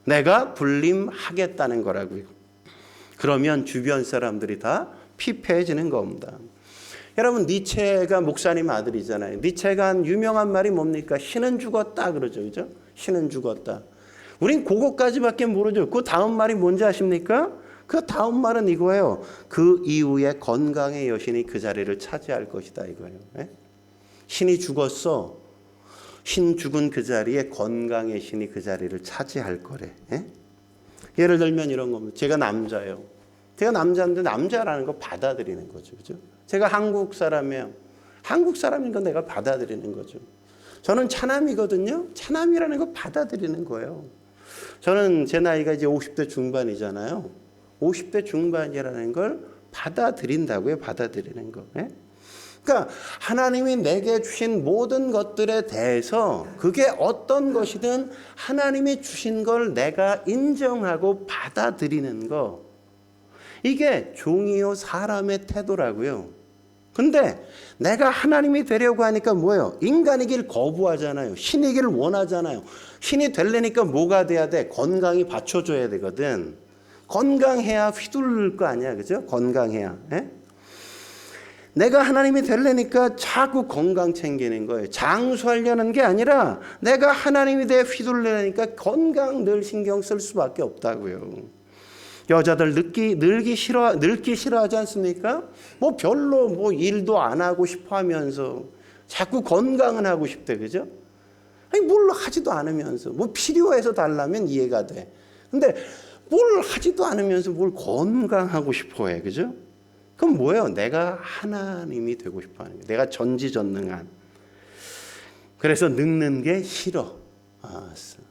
내가 군림하겠다는 거라고요. 그러면 주변 사람들이 다 피폐해지는 겁니다. 여러분 니체가 목사님 아들이잖아요. 니체가 한 유명한 말이 뭡니까? 신은 죽었다 그러죠. 그죠? 신은 죽었다. 우린 그거까지밖에 모르죠. 그 다음 말이 뭔지 아십니까? 그 다음 말은 이거예요. 그 이후에 건강의 여신이 그 자리를 차지할 것이다 이거예요. 예? 신이 죽었어. 신 죽은 그 자리에 건강의 신이 그 자리를 차지할 거래. 예? 예를 들면 이런 겁니다. 제가 남자예요. 제가 남자인데 남자라는 거 받아들이는 거죠. 그죠? 제가 한국 사람이에요. 한국 사람인 건 내가 받아들이는 거죠. 저는 차남이거든요. 차남이라는 거 받아들이는 거예요. 저는 제 나이가 이제 50대 중반이잖아요. 50대 중반이라는 걸 받아들인다고요. 받아들이는 거. 예? 그러니까 하나님이 내게 주신 모든 것들에 대해서 그게 어떤 것이든 하나님이 주신 걸 내가 인정하고 받아들이는 거. 이게 종이요 사람의 태도라고요. 근데 내가 하나님이 되려고 하니까 뭐예요? 인간이길 거부하잖아요. 신이길 원하잖아요. 신이 되려니까 뭐가 돼야 돼? 건강이 받쳐줘야 되거든. 건강해야 휘둘릴 거 아니야. 그죠? 건강해야. 예? 내가 하나님이 되려니까 자꾸 건강 챙기는 거예요. 장수하려는 게 아니라 내가 하나님이 돼 휘둘리니까 건강 늘 신경 쓸 수밖에 없다고요. 여자들 늙기 싫어하지 않습니까? 뭐 별로 뭐 일도 안 하고 싶어 하면서 자꾸 건강은 하고 싶대. 그죠? 아니 뭘 하지도 않으면서 뭐 필요해서 달라면 이해가 돼. 근데 뭘 하지도 않으면서 뭘 건강하고 싶어 해. 그죠? 그럼 뭐예요? 내가 하나님이 되고 싶어 하는 거예요. 내가 전지전능한. 그래서 늙는 게 싫어.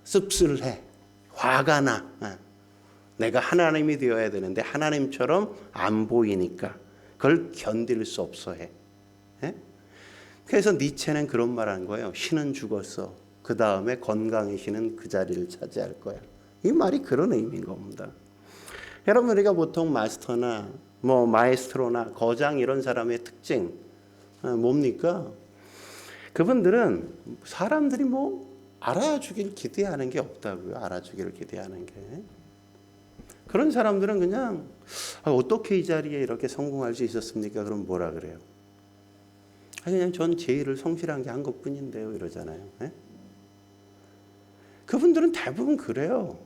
씁쓸해. 화가 나. 내가 하나님이 되어야 되는데 하나님처럼 안 보이니까 그걸 견딜 수 없어 해. 그래서 니체는 그런 말 한 거예요. 신은 죽었어. 그 다음에 건강의 신은 그 자리를 차지할 거야. 이 말이 그런 의미인 겁니다. 여러분 우리가 보통 마스터나 뭐 마에스트로나 거장 이런 사람의 특징 뭡니까? 그분들은 사람들이 뭐 알아주길 기대하는 게 없다고요. 알아주기를 기대하는 게. 그런 사람들은 그냥 어떻게 이 자리에 이렇게 성공할 수 있었습니까? 그럼 뭐라 그래요? 그냥 전 제 일을 성실한 게 한 것뿐인데요. 이러잖아요. 네? 그분들은 대부분 그래요.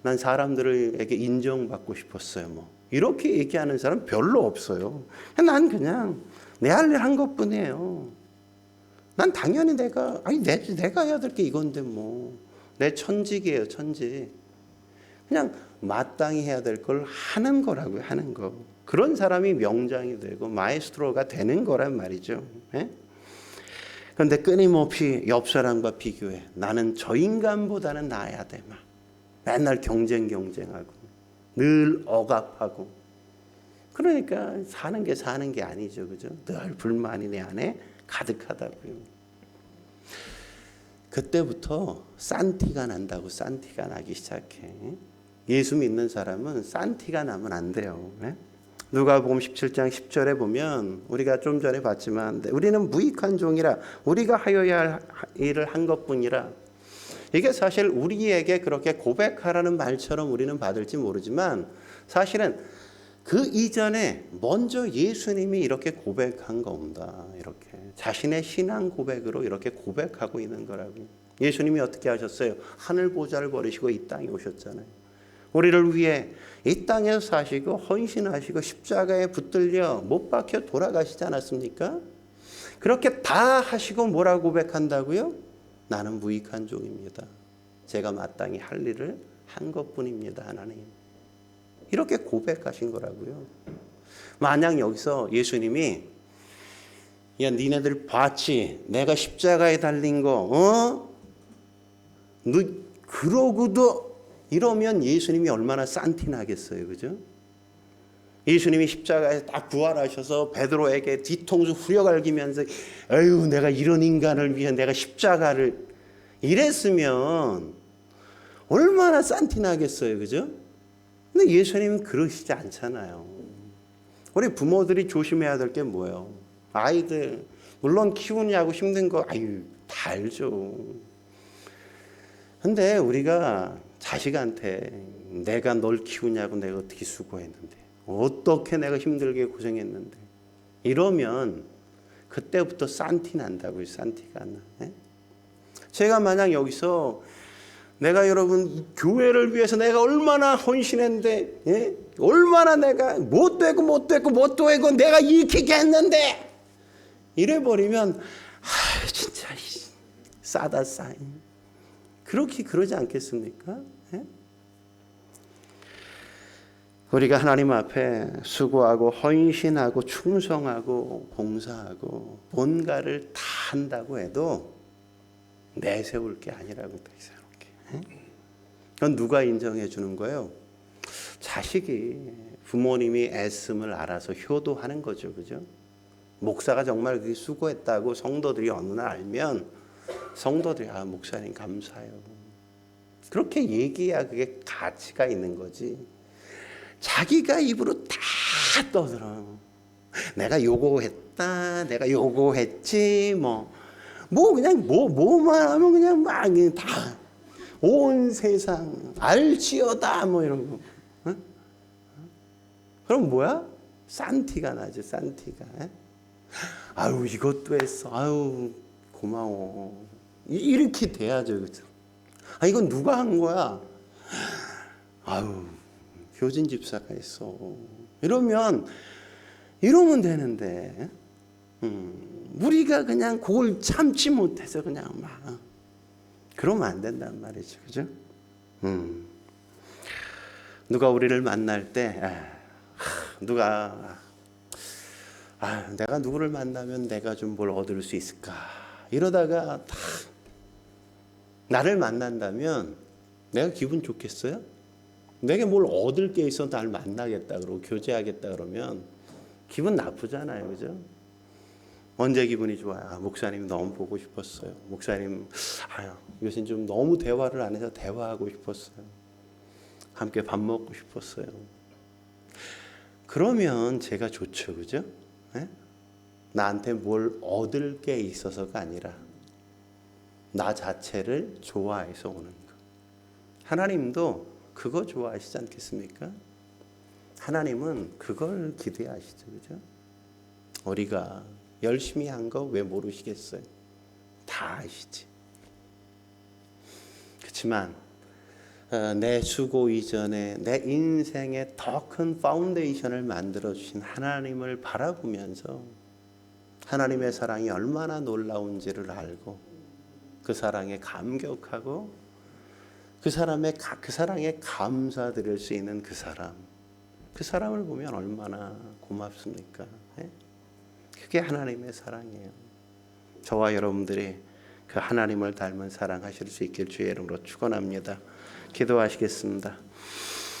난 사람들에게 인정받고 싶었어요. 뭐 이렇게 얘기하는 사람 별로 없어요. 난 그냥 내 할 일 한 것뿐이에요. 난 당연히 내가 해야 될 게 이건데 뭐 내 천직이에요. 천직. 그냥 마땅히 해야 될 걸 하는 거라고요. 하는 거. 그런 사람이 명장이 되고 마에스트로가 되는 거란 말이죠. 그런데 끊임없이 옆 사람과 비교해. 나는 저 인간보다는 나아야 돼. 막. 맨날 경쟁하고 늘 억압하고. 그러니까 사는 게 아니죠. 그죠? 늘 불만이 내 안에 가득하다고요. 그때부터 싼티가 난다고. 싼티가 나기 시작해. 예수 믿는 사람은 싼티가 나면 안 돼요. 누가복음 17장 10절에 보면 우리가 좀 전에 봤지만 우리는 무익한 종이라 우리가 하여야 할 일을 한 것뿐이라. 이게 사실 우리에게 그렇게 고백하라는 말처럼 우리는 받을지 모르지만 사실은 그 이전에 먼저 예수님이 이렇게 고백한 겁니다. 이렇게 자신의 신앙 고백으로 이렇게 고백하고 있는 거라고. 예수님이 어떻게 하셨어요? 하늘 보좌를 버리시고 이 땅에 오셨잖아요. 우리를 위해 이 땅에서 사시고 헌신하시고 십자가에 붙들려 못 박혀 돌아가시지 않았습니까? 그렇게 다 하시고 뭐라고 고백한다고요? 나는 무익한 종입니다. 제가 마땅히 할 일을 한 것뿐입니다. 하나님. 이렇게 고백하신 거라고요. 만약 여기서 예수님이 야 니네들 봤지? 내가 십자가에 달린 거 너 그러고도 이러면 예수님이 얼마나 싼티 나겠어요. 그죠? 예수님이 십자가에 딱 부활하셔서 베드로에게 뒤통수 후려갈기면서 에휴 내가 이런 인간을 위해 내가 십자가를 이랬으면 얼마나 싼티 나겠어요. 그죠? 근데 예수님은 그러시지 않잖아요. 우리 부모들이 조심해야 될 게 뭐예요? 아이들 물론 키우냐고 힘든 거 다 알죠. 근데 우리가 자식한테 내가 널 키우냐고 내가 어떻게 수고했는데 어떻게 내가 힘들게 고생했는데 이러면 그때부터 싼티 난다고요. 싼티가 나. 제가 만약 여기서 내가 여러분 교회를 위해서 내가 얼마나 헌신했는데 얼마나 내가 못되고 내가 이기게 했는데 이래버리면 진짜 싸다 싸. 그렇게 그러지 않겠습니까? 우리가 하나님 앞에 수고하고 헌신하고 충성하고 봉사하고 뭔가를 다 한다고 해도 내세울 게 아니라고 내세울게. 그건 누가 인정해 주는 거예요? 자식이 부모님이 애씀을 알아서 효도하는 거죠. 그죠? 목사가 정말 그게 수고했다고 성도들이 어느 날 알면 성도들이 목사님 감사해요. 그렇게 얘기해야 그게 가치가 있는 거지. 자기가 입으로 다 떠들어. 내가 요거 했다. 내가 요거 했지. 뭐만 하면 그냥 막 다 온 세상 알지어다 이런 거. 그럼 뭐야? 싼티가 나지. 싼티가. 아유 이것도 했어. 아유 고마워. 이렇게 돼야죠. 그죠? 이건 누가 한 거야? 아유 효진 집사가 했어. 이러면 되는데 우리가 그냥 그걸 참지 못해서 그냥 막 그러면 안 된단 말이죠. 그죠? 누가 우리를 만날 때 내가 누구를 만나면 내가 좀 뭘 얻을 수 있을까 이러다가 다 나를 만난다면 내가 기분 좋겠어요? 내게 뭘 얻을 게 있어 날 만나겠다 그러고 교제하겠다 그러면 기분 나쁘잖아요. 그죠? 언제 기분이 좋아요? 목사님 너무 보고 싶었어요. 목사님 요새 좀 너무 대화를 안 해서 대화하고 싶었어요. 함께 밥 먹고 싶었어요. 그러면 제가 좋죠, 그죠? 예? 나한테 뭘 얻을 게 있어서가 아니라 나 자체를 좋아해서 오는 거. 하나님도 그거 좋아하시지 않겠습니까? 하나님은 그걸 기대하시죠, 그죠? 우리가 열심히 한 거 왜 모르시겠어요? 다 아시지. 그렇지만 내 수고 이전에 내 인생에 더 큰 파운데이션을 만들어 주신 하나님을 바라보면서 하나님의 사랑이 얼마나 놀라운지를 알고 그 사랑에 감격하고 그 사랑에 감사드릴 수 있는 그 사람을 보면 얼마나 고맙습니까? 예? 그게 하나님의 사랑이에요. 저와 여러분들이 그 하나님을 닮은 사랑하실 수 있길 주의 이름으로 축원합니다. 기도하시겠습니다.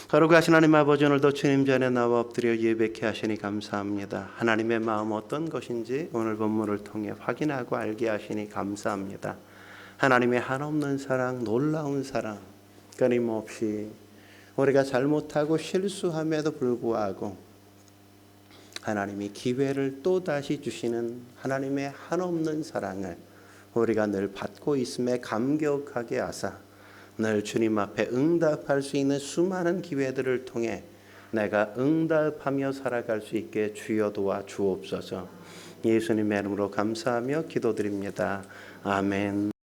거룩하신 하나님 아버지, 오늘도 주님 전에 나와 엎드려 예배케 하시니 감사합니다. 하나님의 마음 어떤 것인지 오늘 본문을 통해 확인하고 알게 하시니 감사합니다. 하나님의 한없는 사랑, 놀라운 사랑, 끊임없이 우리가 잘못하고 실수함에도 불구하고 하나님이 기회를 또다시 주시는 하나님의 한없는 사랑을 우리가 늘 받고 있음에 감격하게 하사 늘 주님 앞에 응답할 수 있는 수많은 기회들을 통해 내가 응답하며 살아갈 수 있게 주여 도와 주옵소서. 예수님의 이름으로 감사하며 기도드립니다. 아멘.